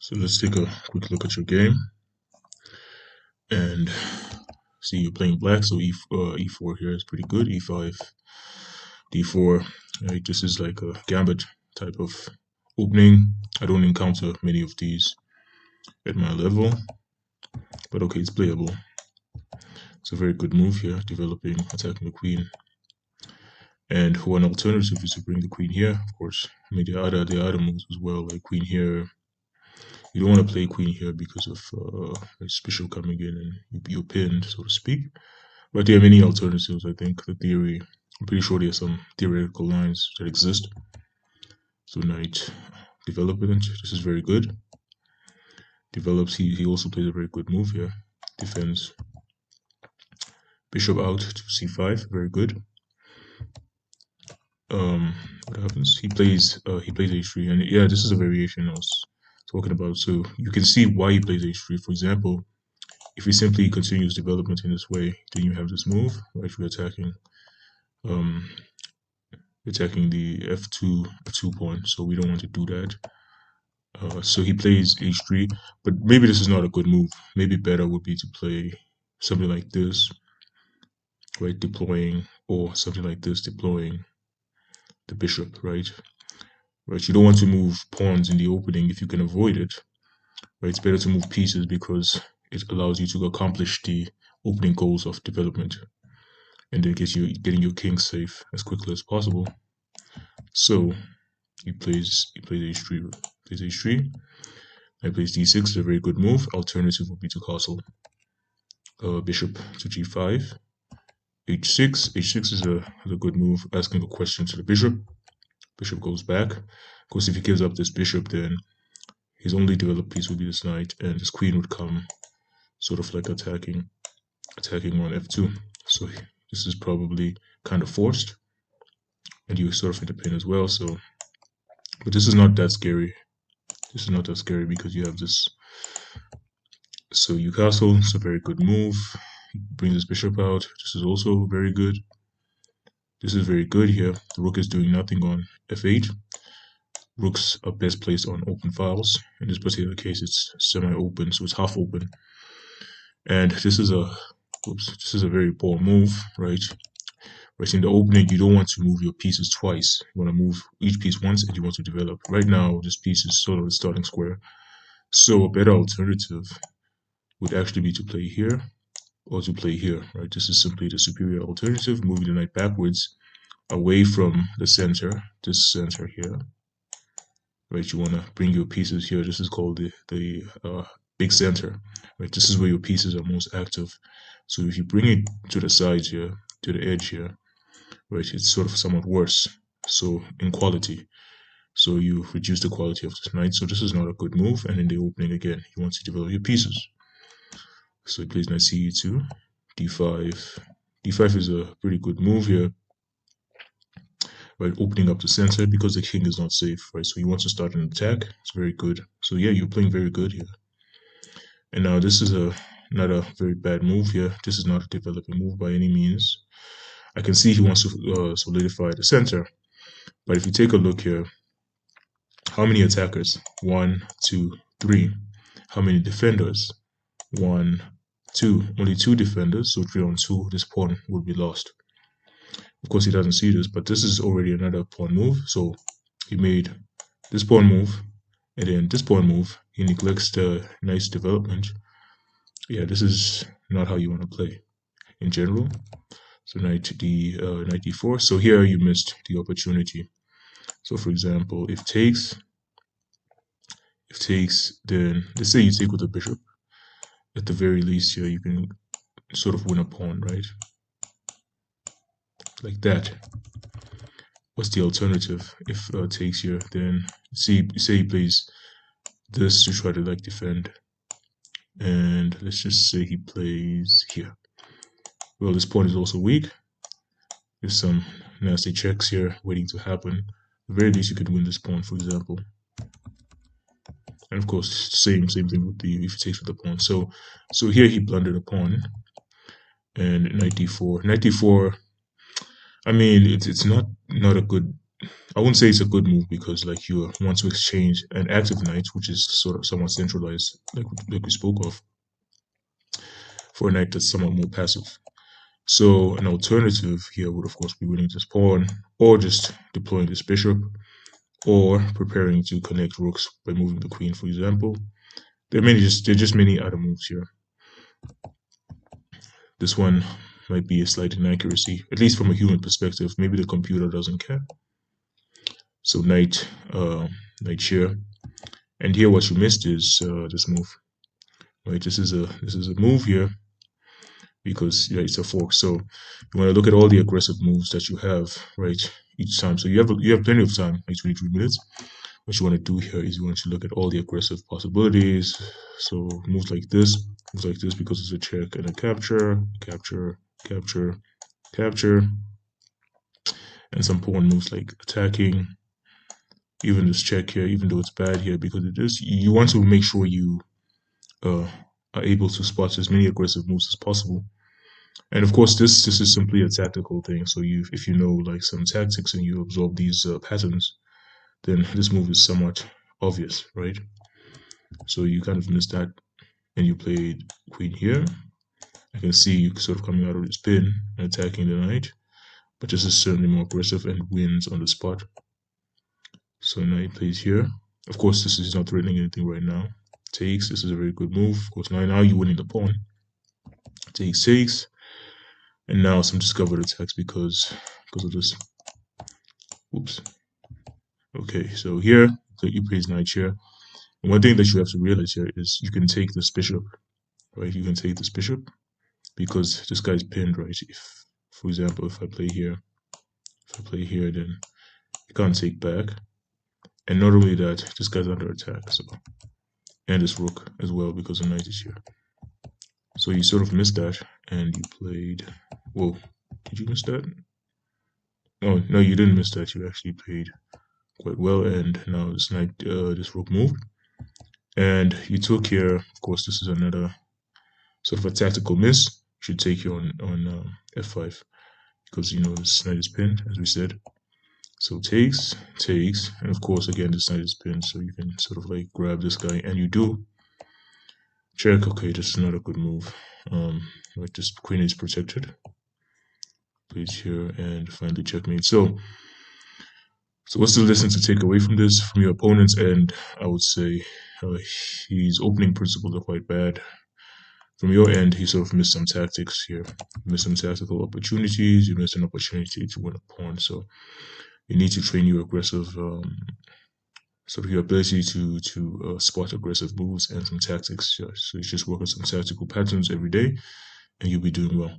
So let's take a quick look at your game and see you're playing black. So e4 here is pretty good. E5, d4. Right, this is like a gambit type of opening. I don't encounter many of these at my level, but okay, it's playable. It's a very good move here, developing, attacking the queen. And one alternative is to bring the queen here, of course. I mean, the other moves as well, like queen here. You don't want to play queen here because of this bishop coming in and you're pinned, so to speak. But there are many alternatives, I think. The theory, I'm pretty sure there are some theoretical lines that exist. So knight development, this is very good. Develops, he also plays a very good move here. Defends bishop out to c5, very good. What happens? He plays h3, and yeah, this is a variation I was talking about. So you can see why he plays h3. For example, if he simply continues development in this way, then you have this move, right? We're attacking the f2 pawn, so we don't want to do that. So he plays h3, but maybe this is not a good move. Maybe better would be to play something like this, right? Deploying, or something like this, deploying the bishop, right? Right, you don't want to move pawns in the opening if you can avoid it. Right, it's better to move pieces because it allows you to accomplish the opening goals of development, and then gets you getting your king safe as quickly as possible. So he plays h3, I plays d6, it's a very good move. Alternative would be to castle bishop to g5, h6 is a good move, asking a question to the bishop. Bishop goes back. Of course, if he gives up this bishop, then his only developed piece would be this knight, and his queen would come sort of like attacking on f2. So this is probably kind of forced, and you sort of in the pin as well. So, but this is not that scary. This is not that scary because you have this. So you castle, it's a very good move. Bring this bishop out. This is also very good. This is very good here. The rook is doing nothing on f8. Rooks are best placed on open files. In this particular case, it's semi-open, so it's half open. And this is a very poor move, right? Right in the opening, you don't want to move your pieces twice. You want to move each piece once, and you want to develop. Right now, this piece is sort of the starting square. So a better alternative would actually be to play here or to play here, right? This is simply the superior alternative, moving the knight backwards away from the center, this center here. Right, you want to bring your pieces here. This is called the big center. Right, this is where your pieces are most active. So if you bring it to the sides here, to the edge here, right, it's sort of somewhat worse. So in quality, so you reduce the quality of this knight. So this is not a good move. And in the opening again, you want to develop your pieces. So he plays knight c2, d5. d5 is a pretty good move here. Right, opening up the center because the king is not safe, right? So you want to start an attack. It's very good. So yeah, you're playing very good here. And now this is not a very bad move here. This is not a developing move by any means. I can see he wants to solidify the center. But if you take a look here, how many attackers? 1, 2, 3. How many defenders? 1, 2. Only 2 defenders. So 3 on 2. This pawn will be lost. Of course, he doesn't see this, but this is already another pawn move. So he made this pawn move, and then this pawn move. He neglects the nice development. Yeah, this is not how you want to play in general. So knight d4. So here you missed the opportunity. So for example, if takes, then let's say you take with the bishop. At the very least here, you can sort of win a pawn, right? Like that. What's the alternative? If takes here, then say he plays this to try to like defend, and let's just say he plays here. Well, this pawn is also weak. There's some nasty checks here waiting to happen. At the very least, you could win this pawn, for example. And of course, same thing with the if he takes with the pawn. So here he blundered a pawn, and knight d4. Knight d4. I mean, it's not a good I wouldn't say it's a good move because like you want to exchange an active knight, which is sort of somewhat centralized, like we spoke of, for a knight that's somewhat more passive. So an alternative here would of course be winning this pawn, or just deploying this bishop, or preparing to connect rooks by moving the queen, for example. There are just many other moves here. This one might be a slight inaccuracy, at least from a human perspective. Maybe the computer doesn't care. So knight here, and here what you missed is this move. Right, this is a move here because yeah, it's a fork. So you want to look at all the aggressive moves that you have, right, each time. So you have plenty of time, like 23 minutes. What you want to do here is you want to look at all the aggressive possibilities. So moves like this because it's a check and a capture, capture, capture, capture, and some pawn moves like attacking. Even this check here, even though it's bad here because it is, you want to make sure you are able to spot as many aggressive moves as possible. And of course, this is simply a tactical thing. So if you know like some tactics and you absorb these patterns, then this move is somewhat obvious, right? So you kind of missed that, and you played queen here. I can see you sort of coming out of the spin and attacking the knight, but this is certainly more aggressive and wins on the spot. So knight plays here. Of course, this is not threatening anything right now. Takes. This is a very good move. Of course, now you're winning the pawn. Takes. And now some discovered attacks because of this. Oops. Okay, so here you plays knight here. And one thing that you have to realize here is you can take this bishop, right? You can take this bishop because this guy's pinned, right? If, for example, if I play here, then you can't take back. And not only that, this guy's under attack, so and this rook as well because the knight is here. So you sort of missed that, and you played. Whoa, did you miss that? Oh no, you didn't miss that. You actually played quite well, and now this knight, this rook moved, and you took here. Of course, this is another sort of a tactical miss. You should take here on f5 because you know this knight is pinned, as we said. So takes, and of course again this knight is pinned, so you can sort of like grab this guy, and you do. Check. Okay, this is not a good move. Right, this queen is protected. Plays here and finally checkmate. So what's the lesson to take away from this from your opponent's end? I would say his opening principles are quite bad. From your end, he sort of missed some tactics here, missed some tactical opportunities. You missed an opportunity to win a pawn. So you need to train your aggressive, sort of your ability to spot aggressive moves and some tactics. So you just work on some tactical patterns every day, and you'll be doing well.